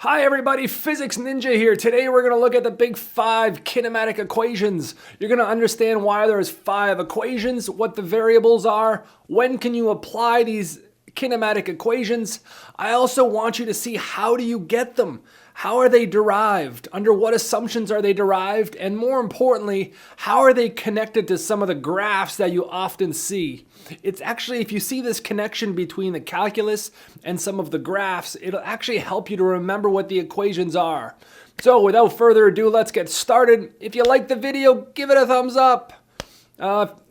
Hi everybody, Physics Ninja here. Today we're going to look at the big five kinematic equations. You're going to understand why there's five equations, what the variables are, when can you apply these kinematic equations. I also want you to see how do you get them? How are they derived? Under what assumptions are they derived? And more importantly, how are they connected to some of the graphs that you often see? It's actually, if you see this connection between the calculus and some of the graphs, it'll actually help you to remember what the equations are. So without further ado, let's get started. If you like the video, give it a thumbs up.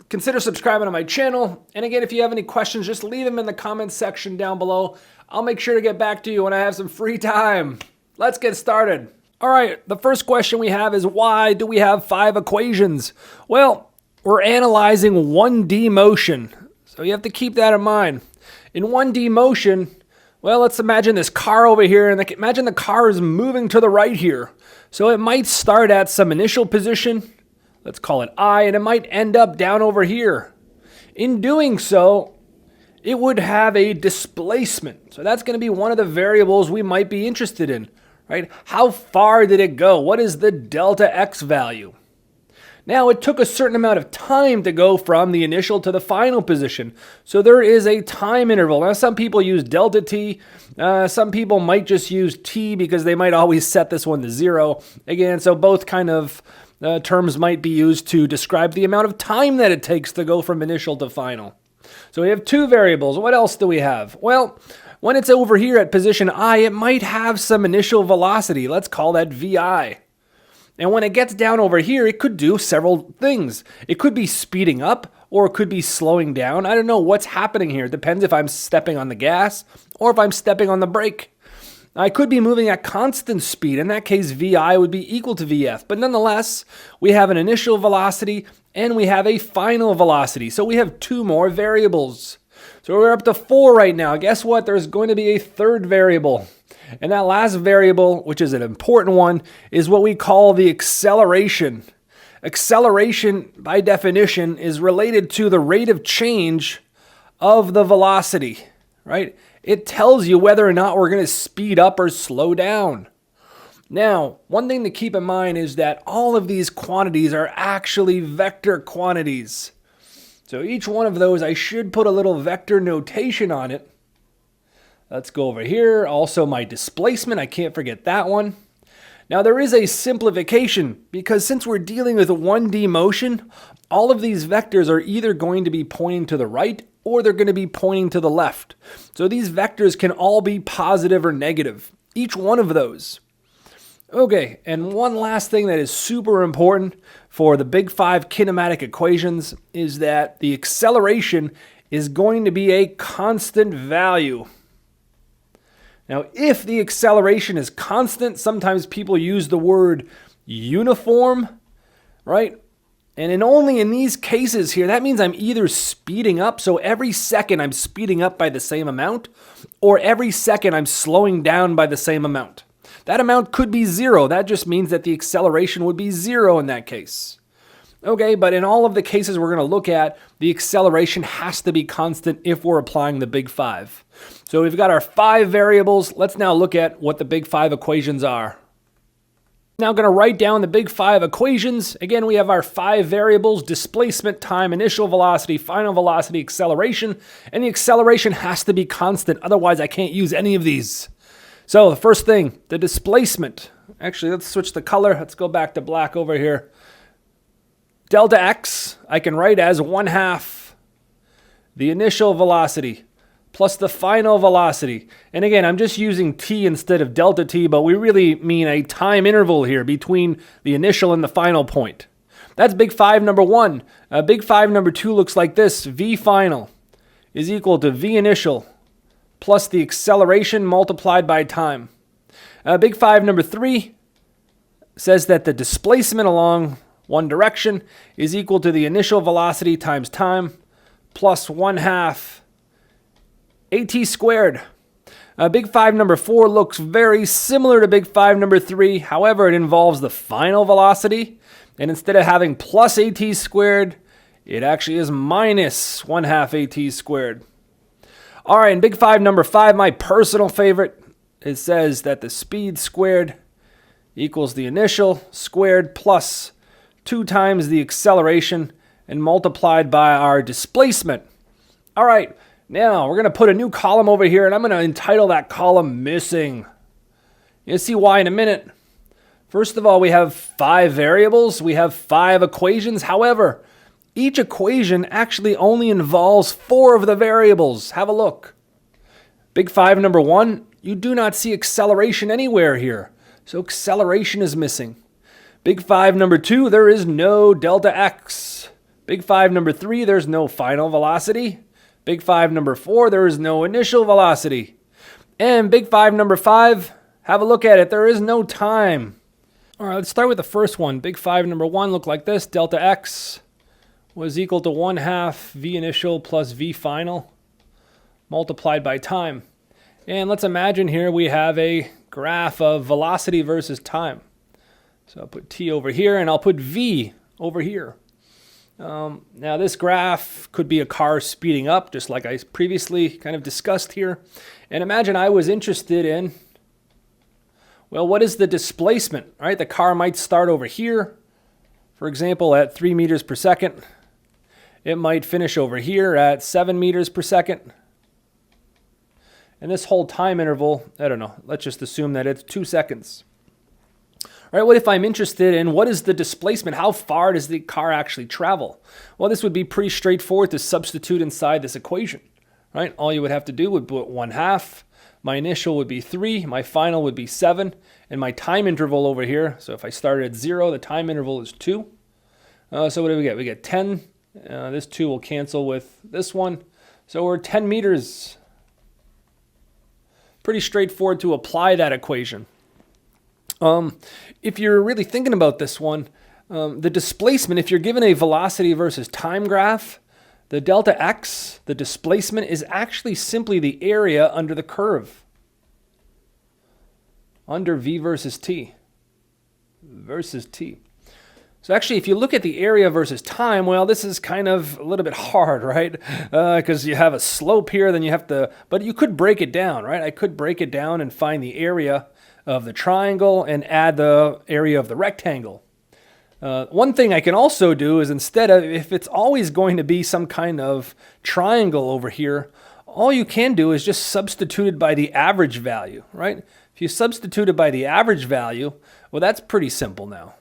Consider subscribing to my channel. And again, if you have any questions, just leave them in the comments section down below. I'll make sure to get back to you when I have some free time. Let's get started. All right, the first question we have is why do we have five equations? Well, we're analyzing 1D motion. So you have to keep that in mind. In 1D motion, well, let's imagine this car over here, and imagine the car is moving to the right here. So it might start at some initial position, let's call it I, and it might end up down over here. In doing so, it would have a displacement. So that's going to be one of the variables we might be interested in, right? How far did it go? What is the delta x value? Now, it took a certain amount of time to go from the initial to the final position. So there is a time interval. Now, some people use delta t. Some people might just use t because they might always set this one to 0. Again, so both kind of terms might be used to describe the amount of time that it takes to go from initial to final. So we have two variables. What else do we have? Well, when it's over here at position I, it might have some initial velocity. Let's call that vi. And when it gets down over here, it could do several things. It could be speeding up or it could be slowing down. I don't know what's happening here. It depends if I'm stepping on the gas or if I'm stepping on the brake. I could be moving at constant speed. In that case, vi would be equal to vf. But nonetheless, we have an initial velocity and we have a final velocity. So we have two more variables. So we're up to 4 right now. Guess what? There's going to be a third variable. And that last variable, which is an important one, is what we call the acceleration. Acceleration, by definition, is related to the rate of change of the velocity, right? It tells you whether or not we're going to speed up or slow down. Now, one thing to keep in mind is that all of these quantities are actually vector quantities. So each one of those, I should put a little vector notation on it. Let's go over here. Also my displacement, I can't forget that one. Now there is a simplification because since we're dealing with a 1D motion, all of these vectors are either going to be pointing to the right or they're going to be pointing to the left. So these vectors can all be positive or negative, each one of those. Okay, and one last thing that is super important for the big five kinematic equations is that the acceleration is going to be a constant value. Now, if the acceleration is constant, sometimes people use the word uniform, right? And only in these cases here, that means I'm either speeding up, so every second I'm speeding up by the same amount, or every second I'm slowing down by the same amount. That amount could be 0. That just means that the acceleration would be 0 in that case. Okay, but in all of the cases we're going to look at, the acceleration has to be constant if we're applying the big five. So we've got our 5 variables. Let's now look at what the big 5 equations are. Now I'm going to write down the big 5 equations. Again, we have our 5 variables: displacement, time, initial velocity, final velocity, acceleration. And the acceleration has to be constant. Otherwise, I can't use any of these. So the first thing, the displacement. Actually, let's switch the color. Let's go back to black over here. Delta x, I can write as 1/2 the initial velocity plus the final velocity. And again, I'm just using t instead of delta t, but we really mean a time interval here between the initial and the final point. That's big 5 number 1. Big 5 number 2 looks like this. V final is equal to V initial plus the acceleration multiplied by time. Big 5 number 3 says that the displacement along one direction is equal to the initial velocity times time plus 1/2 at squared. Big 5 number 4 looks very similar to big 5 number 3. However, it involves the final velocity. And instead of having plus at squared, it actually is minus 1/2 at squared. All right, and big 5 number 5, my personal favorite, it says that the speed squared equals the initial squared plus 2 times the acceleration and multiplied by our displacement. All right, now we're going to put a new column over here, and I'm going to entitle that column Missing. You'll see why in a minute. First of all, we have 5 variables. We have 5 equations. However, each equation actually only involves 4 of the variables. Have a look. Big 5, number 1, you do not see acceleration anywhere here. So acceleration is missing. Big 5, number 2, there is no delta x. Big 5, number 3, there's no final velocity. Big 5, number 4, there is no initial velocity. And Big 5, number 5, have a look at it. There is no time. All right, let's start with the first one. Big 5, number 1, look like this. Delta x was equal to 1/2 v initial plus v final multiplied by time. And let's imagine here we have a graph of velocity versus time. So I'll put t over here, and I'll put v over here. Now this graph could be a car speeding up, just like I previously kind of discussed here. And imagine I was interested in, well, what is the displacement? All right, the car might start over here, for example, at 3 meters per second. It might finish over here at 7 meters per second. And this whole time interval, I don't know, let's just assume that it's 2 seconds. All right, what if I'm interested in what is the displacement? How far does the car actually travel? Well, this would be pretty straightforward to substitute inside this equation. Right? All you would have to do would put 1/2. My initial would be 3, my final would be 7, and my time interval over here, so if I started at 0, the time interval is 2. So what do we get? We get 10. This 2 will cancel with this one. So we're 10 meters. Pretty straightforward to apply that equation. If you're really thinking about this one, the displacement, if you're given a velocity versus time graph, the delta x, the displacement, is actually simply the area under the curve. Under v versus t. Versus t. So actually, if you look at the area versus time, well, this is kind of a little bit hard, right? Because you have a slope here, then you have to, but you could break it down, right? I could break it down and find the area of the triangle and add the area of the rectangle. One thing I can also do is, instead of, if it's always going to be some kind of triangle over here, all you can do is just substitute it by the average value, right? If you substitute it by the average value, well, that's pretty simple now.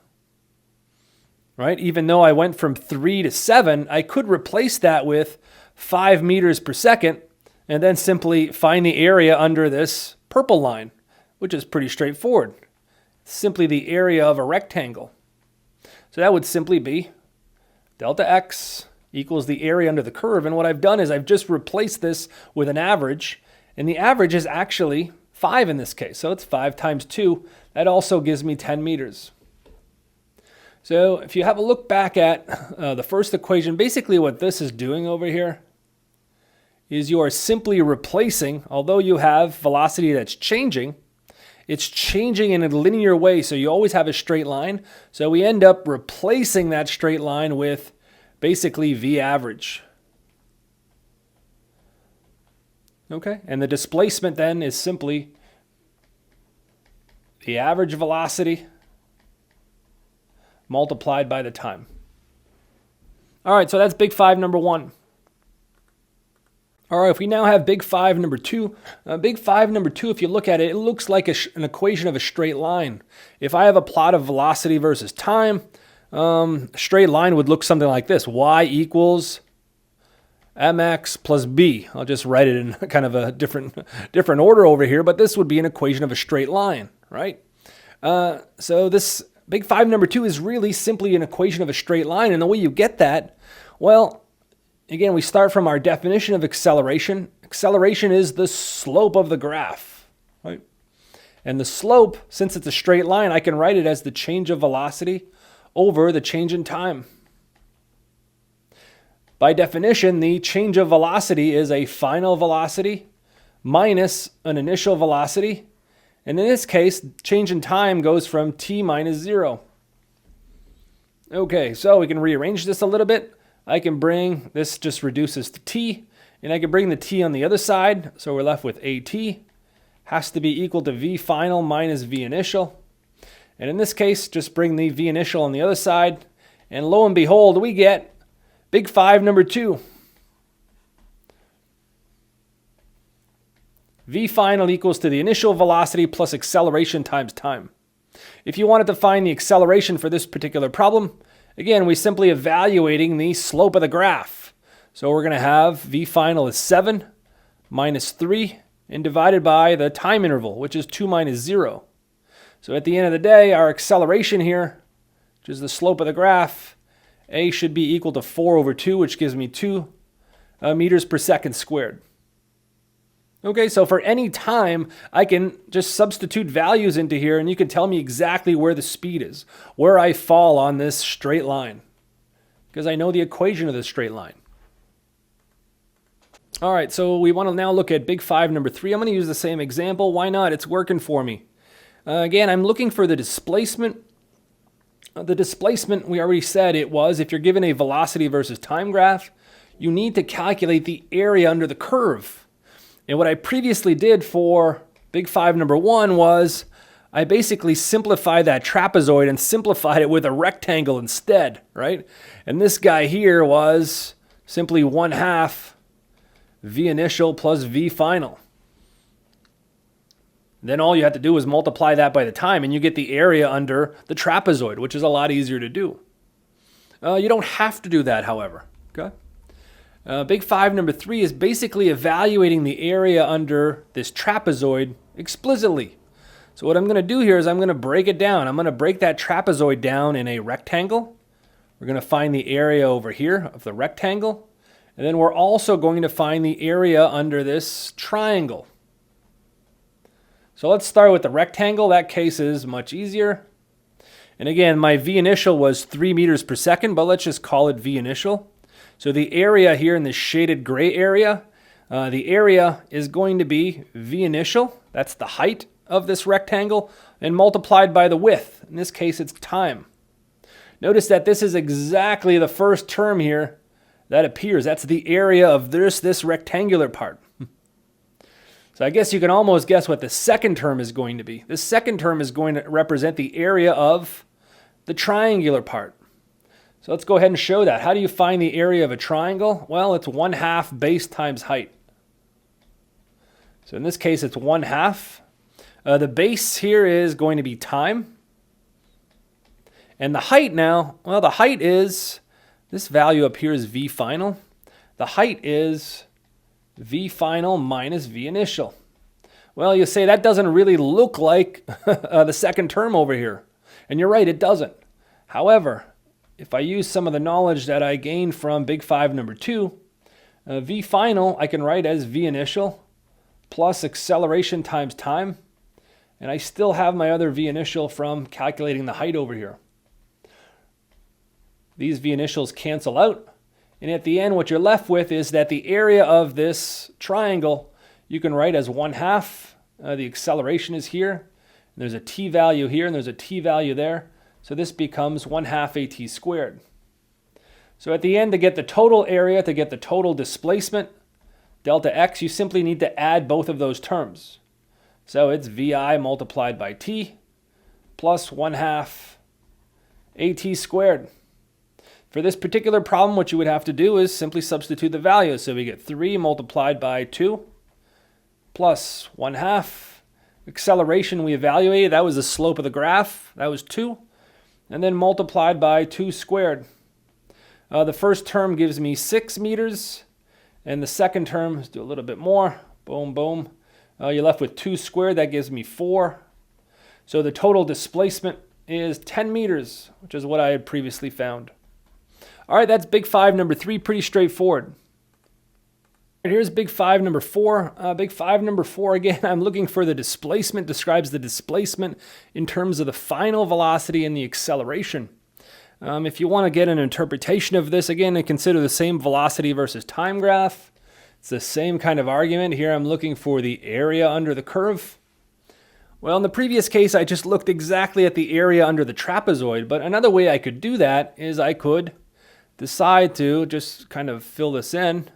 Right? Even though I went from 3 to 7, I could replace that with 5 meters per second and then simply find the area under this purple line, which is pretty straightforward. It's simply the area of a rectangle. So that would simply be delta x equals the area under the curve. And what I've done is I've just replaced this with an average, and the average is actually 5 in this case. So it's 5 times 2. That also gives me 10 meters. So if you have a look back at the first equation, basically what this is doing over here is you are simply replacing, although you have velocity that's changing, it's changing in a linear way, so you always have a straight line. So we end up replacing that straight line with basically v average. Okay, and the displacement then is simply the average velocity multiplied by the time. All right, so that's big 5, number 1. All right, if we now have big 5, number 2. Big 5, number 2, if you look at it, it looks like an equation of a straight line. If I have a plot of velocity versus time, a straight line would look something like this. Y equals mx plus b. I'll just write it in kind of a different order over here, but this would be an equation of a straight line, right? So this big 5, number 2 is really simply an equation of a straight line. And the way you get that, well, again, we start from our definition of acceleration. Acceleration is the slope of the graph, right? And the slope, since it's a straight line, I can write it as the change of velocity over the change in time. By definition, the change of velocity is a final velocity minus an initial velocity. And in this case, change in time goes from t minus 0. Okay, so we can rearrange this a little bit. I can bring, this just reduces to t, and I can bring the t on the other side, so we're left with at. has to be equal to V final minus V initial. And in this case, just bring the V initial on the other side. And lo and behold, we get big 5 number 2. V final equals to the initial velocity plus acceleration times time. If you wanted to find the acceleration for this particular problem, again, we're simply evaluating the slope of the graph. So we're going to have V final is 7 minus 3 and divided by the time interval, which is 2 minus 0. So at the end of the day, our acceleration here, which is the slope of the graph, A should be equal to 4 over 2, which gives me 2 meters per second squared. Okay, so for any time, I can just substitute values into here and you can tell me exactly where the speed is, where I fall on this straight line, because I know the equation of this straight line. All right, so we want to now look at big 5 number 3. I'm going to use the same example. Why not? It's working for me. Again, I'm looking for the displacement. The displacement, we already said it was, if you're given a velocity versus time graph, you need to calculate the area under the curve. And what I previously did for big 5 number 1 was I basically simplified that trapezoid and simplified it with a rectangle instead, right? And this guy here was simply 1/2 V initial plus V final. Then all you have to do is multiply that by the time and you get the area under the trapezoid, which is a lot easier to do. You don't have to do that, however. Okay. Big 5 number 3 is basically evaluating the area under this trapezoid explicitly. So what I'm going to do here is I'm going to break it down. I'm going to break that trapezoid down in a rectangle. We're going to find the area over here of the rectangle. And then we're also going to find the area under this triangle. So let's start with the rectangle. That case is much easier. And again, my V initial was 3 meters per second, but let's just call it V initial. So the area here in the shaded gray area, the area is going to be V initial. That's the height of this rectangle, and multiplied by the width. In this case, it's time. Notice that this is exactly the first term here that appears. That's the area of this rectangular part. So I guess you can almost guess what the second term is going to be. The second term is going to represent the area of the triangular part. So let's go ahead and show that. How do you find the area of a triangle? Well, it's 1/2 base times height. So in this case, it's 1/2. The base here is going to be time. And the height now, well, the height is, this value up here is V final. The height is V final minus V initial. Well, you say that doesn't really look like the second term over here. And you're right, it doesn't. However, if I use some of the knowledge that I gained from big 5 number 2, V final I can write as V initial plus acceleration times time. And I still have my other V initial from calculating the height over here. These V initials cancel out. And at the end, what you're left with is that the area of this triangle you can write as 1/2. The acceleration is here. And there's a t value here, and there's a t value there. So this becomes 1/2 at squared. So at the end, to get the total area, to get the total displacement, delta x, you simply need to add both of those terms. So it's vi multiplied by t plus 1/2 at squared. For this particular problem, what you would have to do is simply substitute the values. So we get 3 multiplied by 2 plus 1/2. Acceleration we evaluated, that was the slope of the graph. That was 2. And then multiplied by 2 squared. The first term gives me 6 meters. And the second term, let's do a little bit more. Boom, boom. You're left with 2 squared. That gives me 4. So the total displacement is 10 meters, which is what I had previously found. All right, that's big 5 number 3, pretty straightforward. And here's big 5 number 4. Big 5 number 4, again, I'm looking for the displacement, describes the displacement in terms of the final velocity and the acceleration. If you want to get an interpretation of this, again, consider the same velocity versus time graph. It's the same kind of argument. Here I'm looking for the area under the curve. Well, in the previous case, I just looked exactly at the area under the trapezoid, but another way I could do that is I could decide to just kind of fill this in.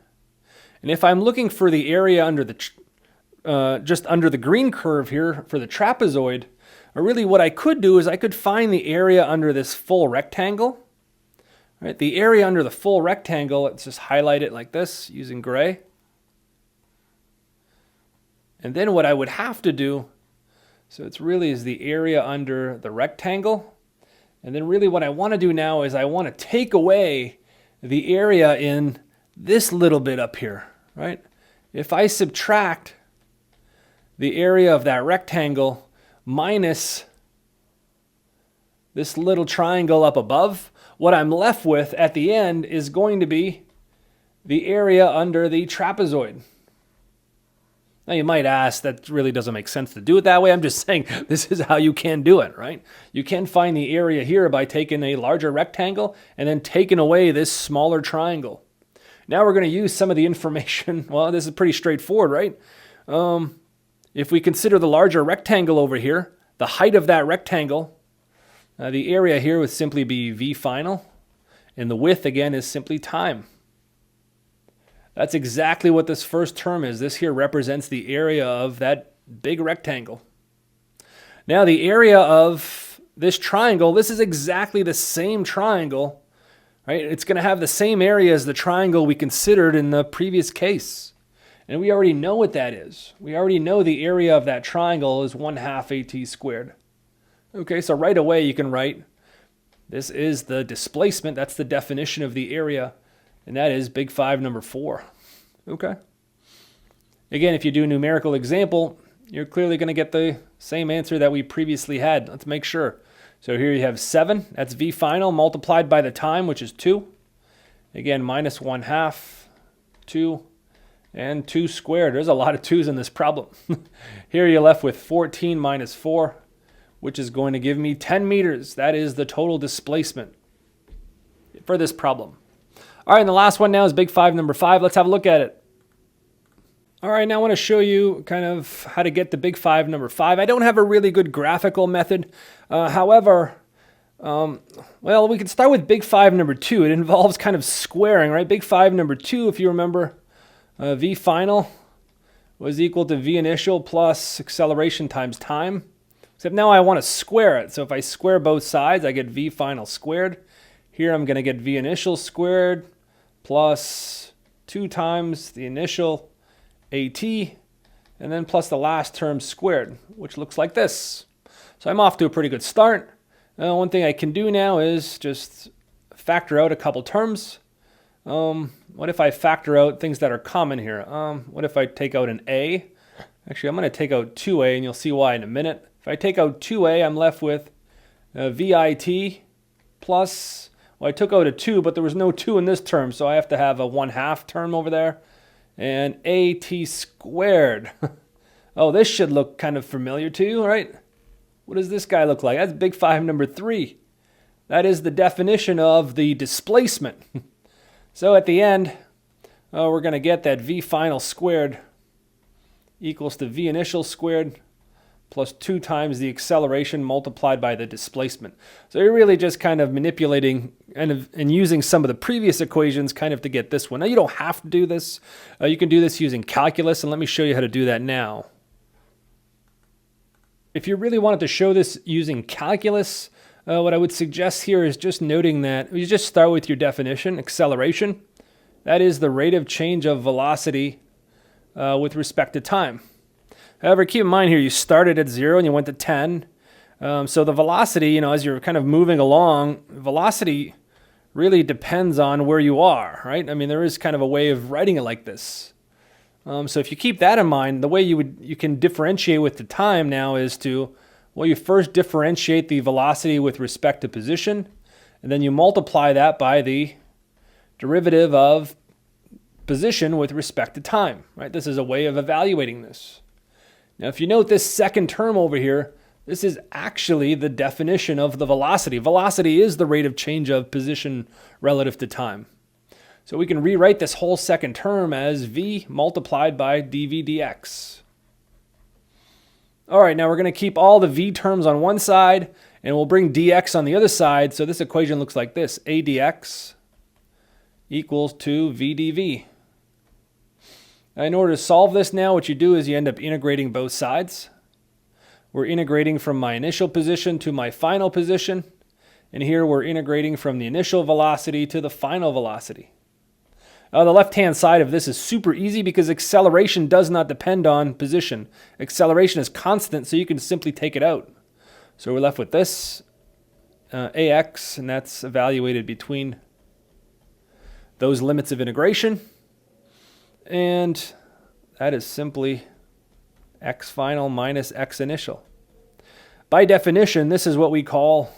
And if I'm looking for the area under the just under the green curve here for the trapezoid, or really what I could do is I could find the area under this full rectangle. Right, the area under the full rectangle, let's just highlight it like this using gray. And then what I would have to do, so it's really is the area under the rectangle. And then really what I want to do now is I want to take away the area in this little bit up here, right? If I subtract the area of that rectangle minus this little triangle up above, what I'm left with at the end is going to be the area under the trapezoid. Now you might ask, that really doesn't make sense to do it that way. I'm just saying this is how you can do it, right? You can find the area here by taking a larger rectangle and then taking away this smaller triangle. Now we're going to use some of the information. Well, this is pretty straightforward, right? If we consider the larger rectangle over here, the height of that rectangle, the area here would simply be v final, and the width again is simply time. That's exactly what this first term is. This here represents the area of that big rectangle. Now the area of this triangle, this is exactly the same triangle, right? It's going to have the same area as the triangle we considered in the previous case. And we already know what that is. We already know the area of that triangle is 1/2 AT squared. Okay, so right away you can write, this is the displacement, that's the definition of the area, and that is big 5 number 4. Okay. Again, if you do a numerical example, you're clearly going to get the same answer that we previously had. Let's make sure. So here you have 7, that's v final, multiplied by the time, which is 2. Again, minus 1/2, 2, and 2 squared. There's a lot of 2's in this problem. Here you're left with 14 minus 4, which is going to give me 10 meters. That is the total displacement for this problem. All right, and the last one now is big 5 number 5. Let's have a look at it. All right, now I want to show you kind of how to get the big 5 number 5. I don't have a really good graphical method. However, well, we can start with big 5 number 2. It involves kind of squaring, right? Big 5 number 2, if you remember, v final was equal to v initial plus acceleration times time. Except now I want to square it. So if I square both sides, I get v final squared. Here I'm going to get v initial squared plus 2 times the initial AT, and then plus the last term squared, which looks like this. So I'm off to a pretty good start. One thing I can do now is just factor out a couple terms. What if I factor out things that are common here? What if I take out an a? Actually, I'm going to take out 2a, and you'll see why in a minute. If I take out 2a, I'm left with VIT plus, well, I took out a 2, but there was no 2 in this term, so I have to have a 1/2 term over there. And AT squared. Oh, this should look kind of familiar to you, right? What does this guy look like? That's big 5 number 3. That is the definition of the displacement. So at the end, we're going to get that v final squared equals to v initial squared plus 2 times the acceleration multiplied by the displacement. So you're really just kind of manipulating and using some of the previous equations kind of to get this one. Now you don't have to do this. You can do this using calculus, and let me show you how to do that now. If you really wanted to show this using calculus, what I would suggest here is just noting that you just start with your definition, acceleration. That is the rate of change of velocity with respect to time. However, keep in mind here, you started at 0 and you went to 10. So the velocity, as you're kind of moving along, velocity really depends on where you are, right? I mean, there is kind of a way of writing it like this. So if you keep that in mind, the way you can differentiate with the time now is to, well, you first differentiate the velocity with respect to position, and then you multiply that by the derivative of position with respect to time, right? This is a way of evaluating this. Now, if you note this second term over here, this is actually the definition of the velocity. Velocity is the rate of change of position relative to time. So we can rewrite this whole second term as v multiplied by dv dx. All right, now we're going to keep all the v terms on one side, and we'll bring dx on the other side. So this equation looks like this. A dx equals to v dv. In order to solve this now, what you do is you end up integrating both sides. We're integrating from my initial position to my final position. And here we're integrating from the initial velocity to the final velocity. The left-hand side of this is super easy because acceleration does not depend on position. Acceleration is constant, so you can simply take it out. So we're left with this, AX, and that's evaluated between those limits of integration. And that is simply x final minus x initial. By definition, this is what we call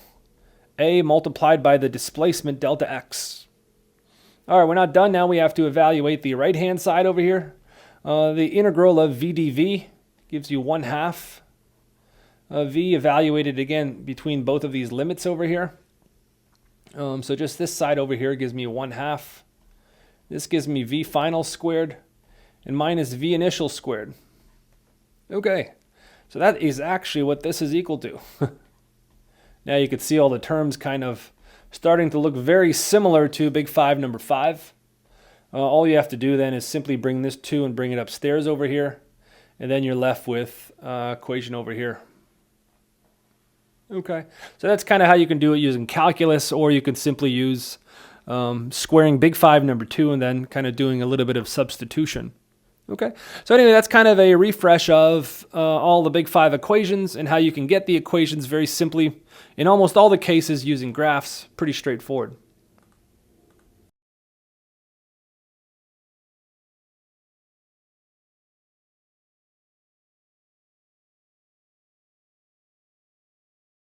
A multiplied by the displacement delta x. All right, we're not done now. We have to evaluate the right-hand side over here. The integral of v dv gives you 1/2 v evaluated again between both of these limits over here. So just this side over here gives me 1/2. This gives me v final squared and minus v initial squared. Okay, so that is actually what this is equal to. Now you can see all the terms kind of starting to look very similar to big 5 number 5. All you have to do then is simply bring this 2 and bring it upstairs over here, and then you're left with equation over here. Okay, so that's kind of how you can do it using calculus, or you can simply use squaring big 5 number 2 and then kind of doing a little bit of substitution. Okay, so anyway, that's kind of a refresh of all the big 5 equations and how you can get the equations very simply in almost all the cases using graphs. Pretty straightforward.